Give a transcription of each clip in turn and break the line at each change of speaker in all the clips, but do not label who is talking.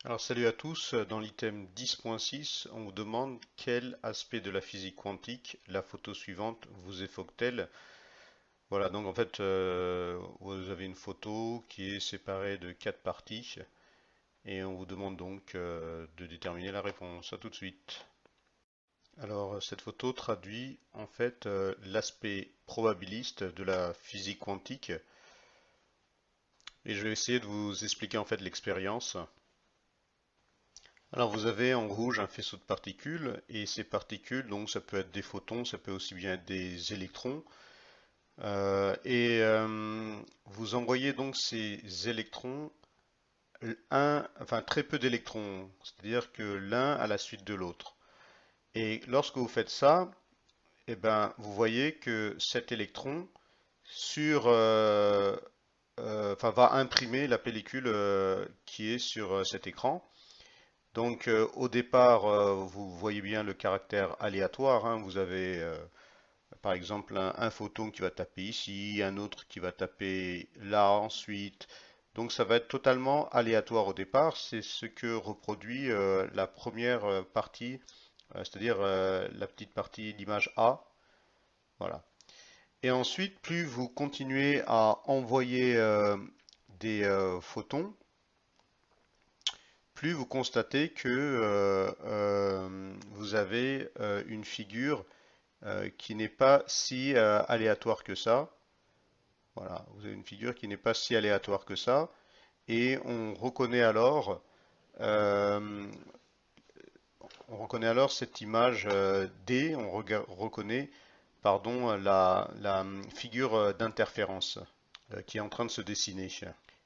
Alors salut à tous, dans l'item 10.6, on vous demande quel aspect de la physique quantique la photo suivante vous évoque-t-elle. Voilà, donc en fait, vous avez une photo qui est séparée de quatre parties et on vous demande donc de déterminer la réponse. À tout de suite. Alors cette photo traduit en fait l'aspect probabiliste de la physique quantique et je vais essayer de vous expliquer en fait l'expérience. Alors vous avez en rouge un faisceau de particules et ces particules, donc ça peut être des photons, ça peut aussi bien être des électrons. Vous envoyez donc ces électrons, enfin très peu d'électrons, c'est-à-dire que l'un à la suite de l'autre. Et lorsque vous faites ça, eh ben, vous voyez que cet électron va imprimer la pellicule qui est sur cet écran. Donc au départ, vous voyez bien le caractère aléatoire, hein. Vous avez par exemple un photon qui va taper ici, un autre qui va taper là ensuite. Donc ça va être totalement aléatoire au départ. C'est ce que reproduit la première partie, c'est-à-dire la petite partie d'image A. Voilà. Et ensuite, plus vous continuez à envoyer des photons, plus vous constatez que vous avez une figure qui n'est pas si aléatoire que ça. Voilà, vous avez une figure qui n'est pas si aléatoire que ça. Et euh, on reconnaît alors cette image D, reconnaît pardon, la figure d'interférence qui est en train de se dessiner.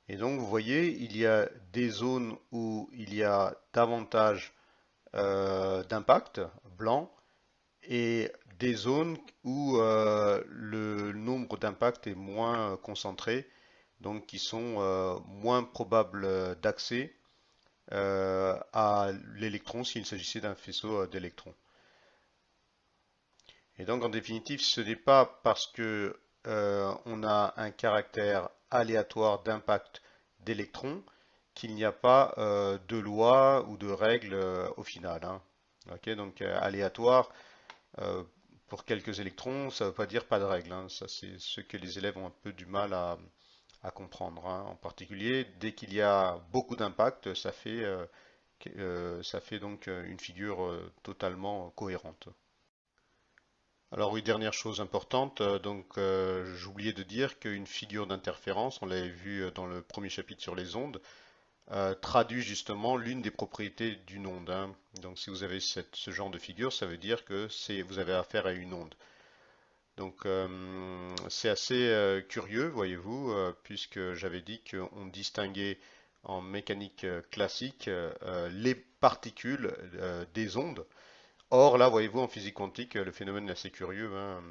Et donc vous voyez, il y a des zones où il y a davantage d'impact blanc et des zones où le nombre d'impacts est moins concentré, donc qui sont moins probables d'accès à l'électron s'il s'agissait d'un faisceau d'électrons. Et donc en définitive, ce n'est pas parce que on a un caractère aléatoire d'impact d'électrons qu'il n'y a pas de loi ou de règle au final, hein. Ok, donc aléatoire, Euh, pour quelques électrons, ça ne veut pas dire pas de règle, hein. Ça, c'est ce que les élèves ont un peu du mal à comprendre, hein. En particulier, dès qu'il y a beaucoup d'impact, ça fait donc une figure totalement cohérente. Alors oui, dernière chose importante, j'oubliais de dire qu'une figure d'interférence, on l'avait vu dans le premier chapitre sur les ondes, traduit justement l'une des propriétés d'une onde, hein. Donc si vous avez ce genre de figure, ça veut dire que vous avez affaire à une onde. Donc c'est assez curieux, voyez-vous, puisque j'avais dit qu'on distinguait en mécanique classique les particules des ondes. Or là, voyez-vous, en physique quantique, le phénomène est assez curieux, hein.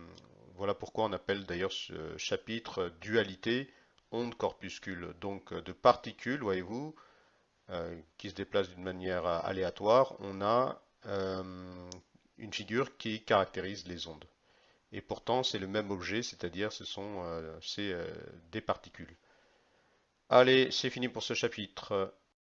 Voilà pourquoi on appelle d'ailleurs ce chapitre dualité onde-corpuscule. Donc de particules, voyez-vous, qui se déplacent d'une manière aléatoire, on a une figure qui caractérise les ondes. Et pourtant, c'est le même objet, c'est-à-dire c'est des particules. Allez, c'est fini pour ce chapitre.